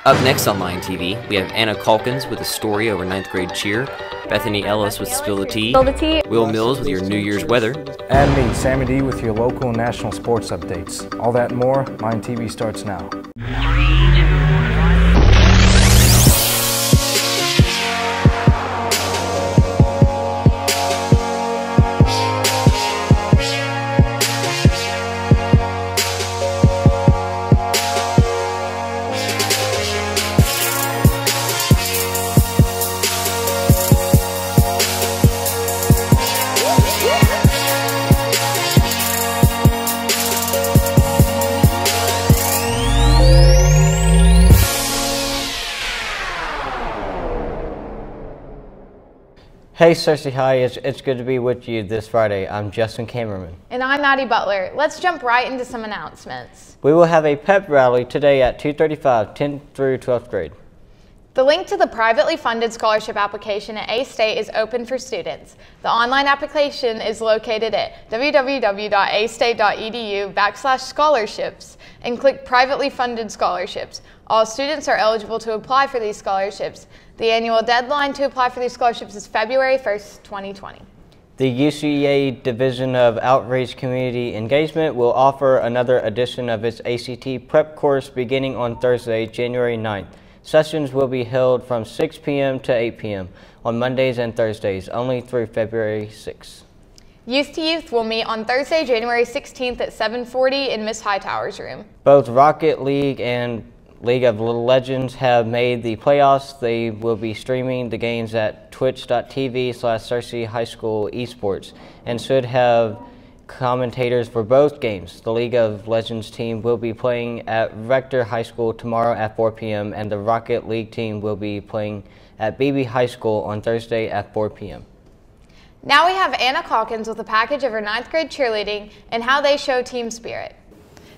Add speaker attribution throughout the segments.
Speaker 1: Up next on LionTV, we have Anna Calkins with a story over 9th grade cheer, Bethany Ellis with Spill the Tea, Will Mills with your New Year's weather,
Speaker 2: and me, Sammy D, with your local and national sports updates. All that and more, LionTV starts now.
Speaker 3: Hey Cersei, hi, it's good to be with you this Friday. I'm Justin Camerman.
Speaker 4: And I'm Maddie Butler. Let's jump right into some announcements.
Speaker 3: We will have a pep rally today at 2:35, 10th through 12th grade.
Speaker 4: The link to the privately funded scholarship application at A-State is open for students. The online application is located at www.astate.edu/scholarships and click privately funded scholarships. All students are eligible to apply for these scholarships. The annual deadline to apply for these scholarships is February 1st, 2020.
Speaker 3: The UCA Division of Outreach Community Engagement will offer another edition of its ACT prep course beginning on Thursday, January 9th. Sessions will be held from 6 p.m. to 8 p.m. on Mondays and Thursdays, only through February 6th.
Speaker 4: Youth to Youth will meet on Thursday, January 16th at 7:40 in Miss Hightower's room.
Speaker 3: Both Rocket League and League of Little Legends have made the playoffs. They will be streaming the games at twitch.tv/Cersei High School Esports and should have commentators for both games. The League of Legends team will be playing at Rector High School tomorrow at 4 p.m. and the Rocket League team will be playing at Beebe High School on Thursday at 4 p.m.
Speaker 4: Now we have Anna Calkins with a package of her 9th grade cheerleading and how they show team spirit.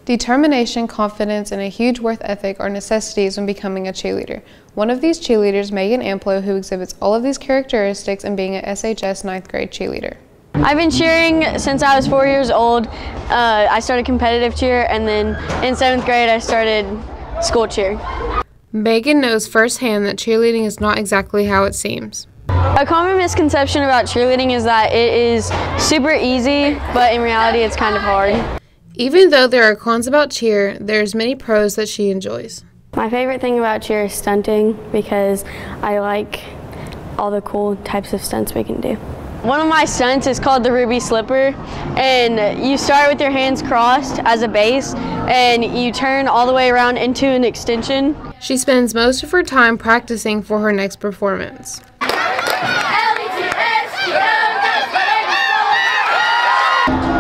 Speaker 5: Determination, confidence, and a huge work ethic are necessities when becoming a cheerleader. One of these cheerleaders, Megan Amplo, who exhibits all of these characteristics in being an SHS 9th grade cheerleader.
Speaker 6: I've been cheering since I was 4 years old. I started competitive cheer, and then in 7th grade I started school cheer.
Speaker 5: Megan knows firsthand that cheerleading is not exactly how it seems.
Speaker 6: A common misconception about cheerleading is that it is super easy, but in reality it's kind of hard.
Speaker 5: Even though there are cons about cheer, there's many pros that she enjoys.
Speaker 6: My favorite thing about cheer is stunting because I like all the cool types of stunts we can do. One of my stunts is called the Ruby Slipper, and you start with your hands crossed as a base and you turn all the way around into an extension.
Speaker 5: She spends most of her time practicing for her next performance.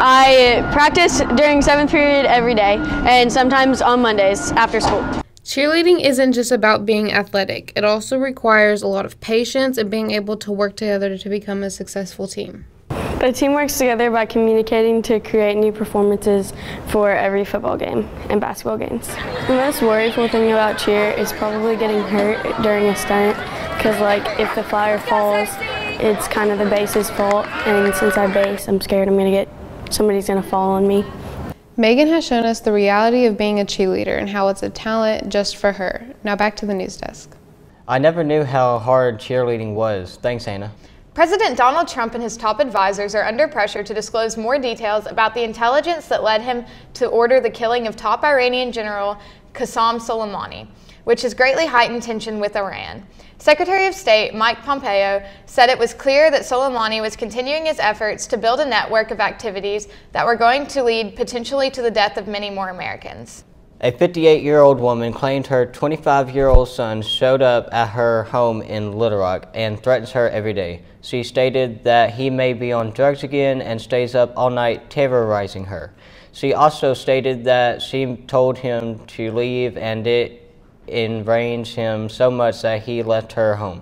Speaker 6: I practice during 7th period every day and sometimes on Mondays after school.
Speaker 5: Cheerleading isn't just about being athletic. It also requires a lot of patience and being able to work together to become a successful team.
Speaker 6: The team works together by communicating to create new performances for every football game and basketball games. The most worryful thing about cheer is probably getting hurt during a stunt because if the flyer falls, it's kind of the base's fault, and since I base, I'm scared somebody's going to fall on me.
Speaker 5: Megan has shown us the reality of being a cheerleader and how it's a talent just for her. Now back to the news desk.
Speaker 3: I never knew how hard cheerleading was. Thanks, Anna.
Speaker 4: President Donald Trump and his top advisors are under pressure to disclose more details about the intelligence that led him to order the killing of top Iranian General Qasem Soleimani, which has greatly heightened tension with Iran. Secretary of State Mike Pompeo said it was clear that Soleimani was continuing his efforts to build a network of activities that were going to lead potentially to the death of many more Americans.
Speaker 3: A 58-year-old woman claimed her 25-year-old son showed up at her home in Little Rock and threatens her every day. She stated that he may be on drugs again and stays up all night terrorizing her. She also stated that she told him to leave and it enraged him so much that he left her home.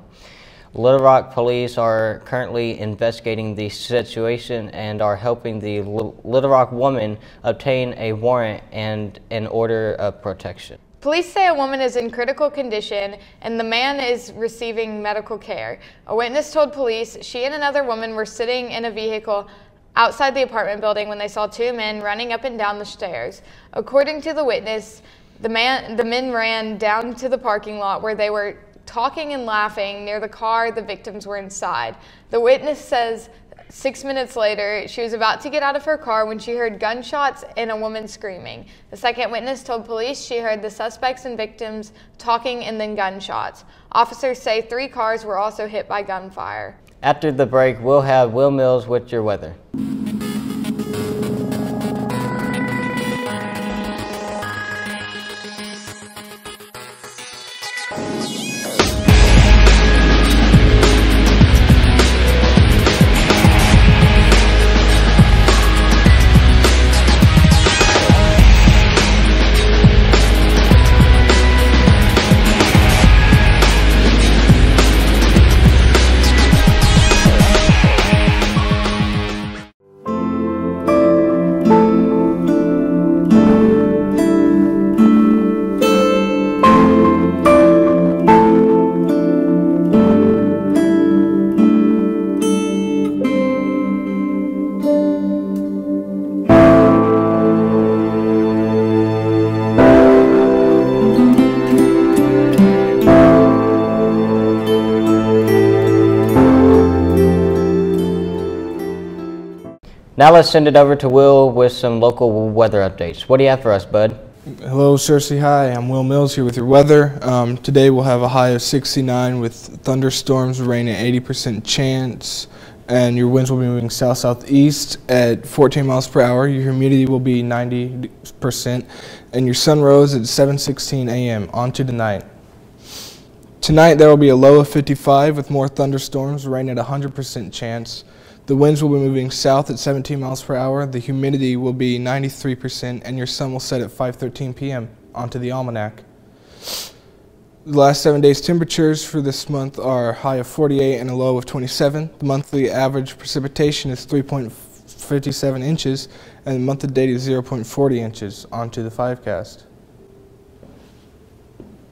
Speaker 3: Little Rock police are currently investigating the situation and are helping the Little Rock woman obtain a warrant and an order of protection.
Speaker 4: Police say a woman is in critical condition and the man is receiving medical care. A witness told police she and another woman were sitting in a vehicle outside the apartment building when they saw two men running up and down the stairs. According to the witness, The men ran down to the parking lot where they were talking and laughing near the car the victims were inside. The witness says 6 minutes later, she was about to get out of her car when she heard gunshots and a woman screaming. The second witness told police she heard the suspects and victims talking and then gunshots. Officers say 3 cars were also hit by gunfire.
Speaker 3: After the break, we'll have Will Mills with your weather. Now let's send it over to Will with some local weather updates. What do you have for us, bud?
Speaker 7: Hello, Cersei. Hi, I'm Will Mills here with your weather. Today we'll have a high of 69 with thunderstorms, rain at 80% chance, and your winds will be moving south-southeast at 14 miles per hour. Your humidity will be 90%, and your sun rose at 7:16 a.m. On to tonight. Tonight there will be a low of 55 with more thunderstorms, rain at 100% chance. The winds will be moving south at 17 miles per hour. The humidity will be 93%, and your sun will set at 5:13 p.m. Onto the almanac. The last 7 days' temperatures for this month are a high of 48 and a low of 27. The monthly average precipitation is 3.57 inches, and the month to date is 0.40 inches. Onto the 5cast.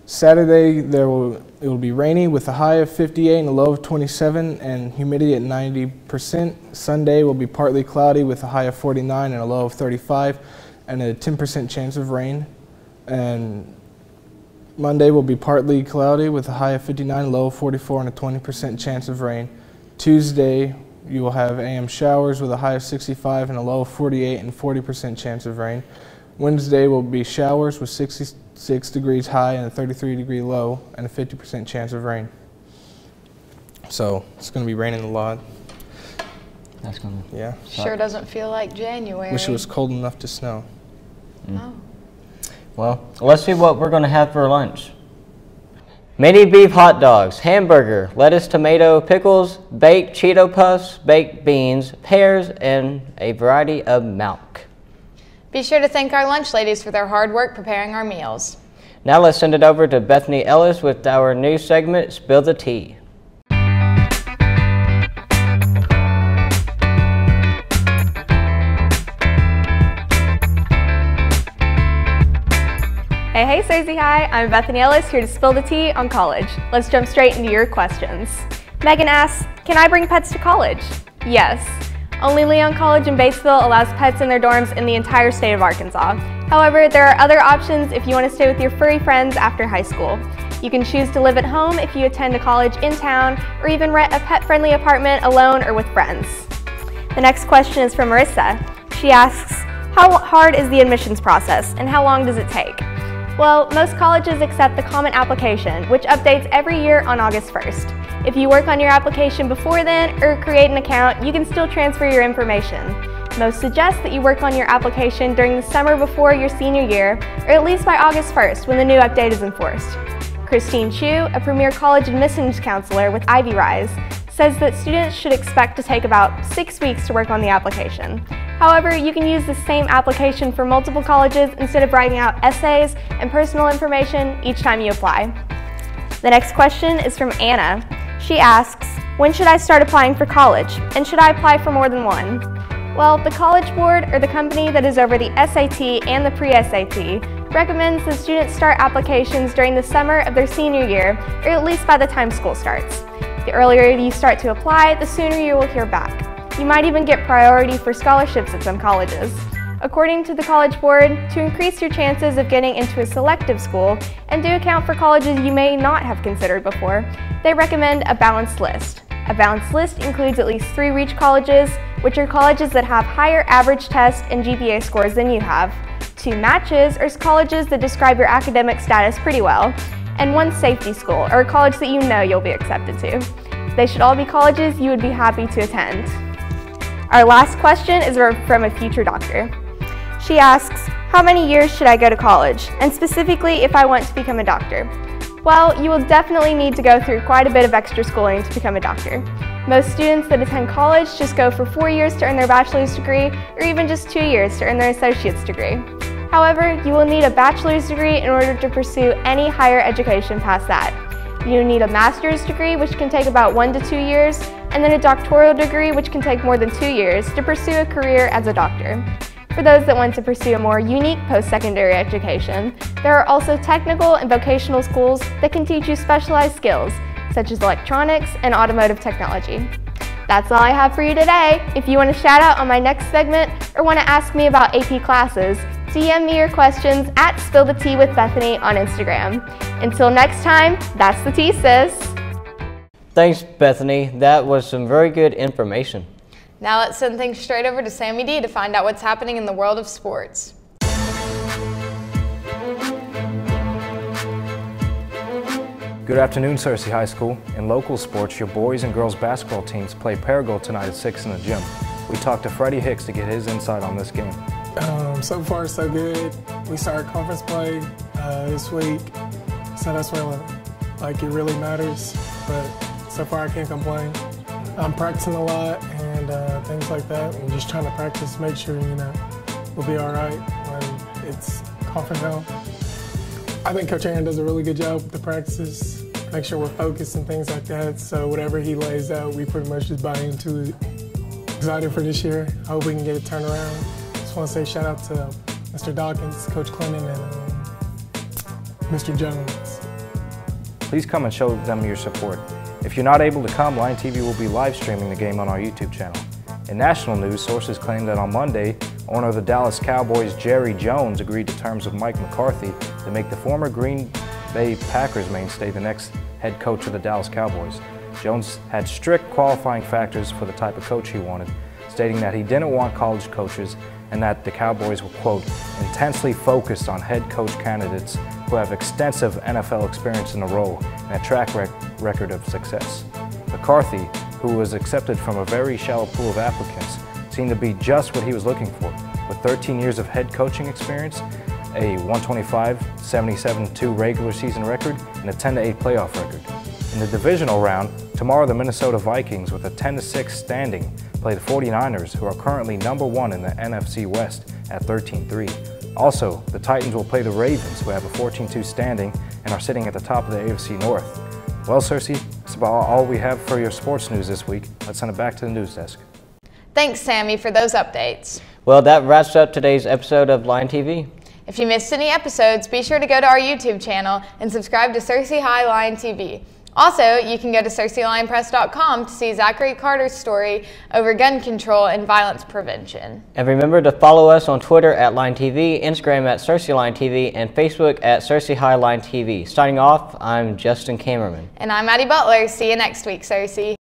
Speaker 7: Saturday it will be rainy with a high of 58 and a low of 27 and humidity at 90%. Sunday will be partly cloudy with a high of 49 and a low of 35 and a 10% chance of rain. And Monday will be partly cloudy with a high of 59, a low of 44 and a 20% chance of rain. Tuesday you will have AM showers with a high of 65 and a low of 48 and 40% chance of rain. Wednesday will be showers with 66 degrees high and a 33-degree low and a 50% chance of rain. So it's going to be raining a lot.
Speaker 3: That's going to...
Speaker 7: Yeah.
Speaker 4: Sure doesn't feel like January.
Speaker 7: Wish it was cold enough to snow.
Speaker 4: Oh.
Speaker 3: Well, let's see what we're going to have for lunch. Mini beef hot dogs, hamburger, lettuce, tomato, pickles, baked Cheeto puffs, baked beans, pears, and a variety of milk.
Speaker 4: Be sure to thank our lunch ladies for their hard work preparing our meals.
Speaker 3: Now let's send it over to Bethany Ellis with our new segment, Spill the Tea.
Speaker 8: Hey Cersei, hi, I'm Bethany Ellis here to spill the tea on college. Let's jump straight into your questions. Megan asks, can I bring pets to college? Yes. Only Leon College in Batesville allows pets in their dorms in the entire state of Arkansas. However, there are other options if you want to stay with your furry friends after high school. You can choose to live at home if you attend a college in town, or even rent a pet-friendly apartment alone or with friends. The next question is from Marissa. She asks, how hard is the admissions process and how long does it take? Well, most colleges accept the Common Application, which updates every year on August 1st. If you work on your application before then or create an account, you can still transfer your information. Most suggest that you work on your application during the summer before your senior year, or at least by August 1st when the new update is enforced. Christine Chu, a premier college admissions counselor with Ivy Rise, says that students should expect to take about 6 weeks to work on the application. However, you can use the same application for multiple colleges instead of writing out essays and personal information each time you apply. The next question is from Anna. She asks, when should I start applying for college, and should I apply for more than one? Well, the College Board, or the company that is over the SAT and the pre-SAT, recommends that students start applications during the summer of their senior year, or at least by the time school starts. The earlier you start to apply, the sooner you will hear back. You might even get priority for scholarships at some colleges. According to the College Board, to increase your chances of getting into a selective school and to account for colleges you may not have considered before, they recommend a balanced list. A balanced list includes at least 3 reach colleges, which are colleges that have higher average test and GPA scores than you have. 2 matches are colleges that describe your academic status pretty well, and 1 safety school, or a college that you know you'll be accepted to. They should all be colleges you would be happy to attend. Our last question is from a future doctor. She asks, how many years should I go to college, and specifically if I want to become a doctor? Well, you will definitely need to go through quite a bit of extra schooling to become a doctor. Most students that attend college just go for 4 years to earn their bachelor's degree, or even just 2 years to earn their associate's degree. However, you will need a bachelor's degree in order to pursue any higher education past that. You need a master's degree, which can take about 1 to 2 years, and then a doctoral degree, which can take more than 2 years to pursue a career as a doctor. For those that want to pursue a more unique post-secondary education, there are also technical and vocational schools that can teach you specialized skills, such as electronics and automotive technology. That's all I have for you today. If you want to shout out on my next segment or want to ask me about AP classes, DM me your questions at Spill the Tea with Bethany on Instagram. Until next time, that's the tea, sis.
Speaker 3: Thanks, Bethany. That was some very good information.
Speaker 4: Now let's send things straight over to Sammy D to find out what's happening in the world of sports.
Speaker 2: Good afternoon, Searcy High School. In local sports, your boys and girls basketball teams play Paragould tonight at 6 in the gym. We talked to Freddie Hicks to get his insight on this game.
Speaker 9: So far, so good. We started conference play this week, so that's where it really matters. But so far, I can't complain. I'm practicing a lot and things like that. I'm just trying to practice, make sure we'll be all right when it's conference home. I think Coach Aaron does a really good job with the practices, make sure we're focused and things like that. So whatever he lays out, we pretty much just buy into it. Excited for this year. I hope we can get it turned around. Just want to say shout out to Mr. Calkins, Coach Clinton, and Mr. Jones.
Speaker 2: Please come and show them your support. If you're not able to come, LionTV will be live streaming the game on our YouTube channel. In national news, sources claim that on Monday, owner of the Dallas Cowboys, Jerry Jones, agreed to terms with Mike McCarthy to make the former Green Bay Packers mainstay the next head coach of the Dallas Cowboys. Jones had strict qualifying factors for the type of coach he wanted, stating that he didn't want college coaches and that the Cowboys were, quote, intensely focused on head coach candidates who have extensive NFL experience in the role and a track record of success. McCarthy, who was accepted from a very shallow pool of applicants, seemed to be just what he was looking for. With 13 years of head coaching experience, a 125, 77-2 regular season record, and a 10-8 playoff record. In the divisional round, tomorrow the Minnesota Vikings, with a 10-6 standing, play the 49ers, who are currently #1 in the NFC West at 13-3. Also, the Titans will play the Ravens, who have a 14-2 standing and are sitting at the top of the AFC North. Well, Cersei, that's about all we have for your sports news this week. Let's send it back to the news desk.
Speaker 4: Thanks, Sammy, for those updates.
Speaker 3: Well, that wraps up today's episode of LionTV.
Speaker 4: If you missed any episodes, be sure to go to our YouTube channel and subscribe to Searcy High LionTV. Also, you can go to SearcyLionPress.com to see Zachary Carter's story over gun control and violence prevention.
Speaker 3: And remember to follow us on Twitter at LionTV, Instagram at SearcyLionTV, and Facebook at Searcy High LionTV. Signing off, I'm Justin Camerman.
Speaker 4: And I'm Maddie Butler. See you next week, Searcy.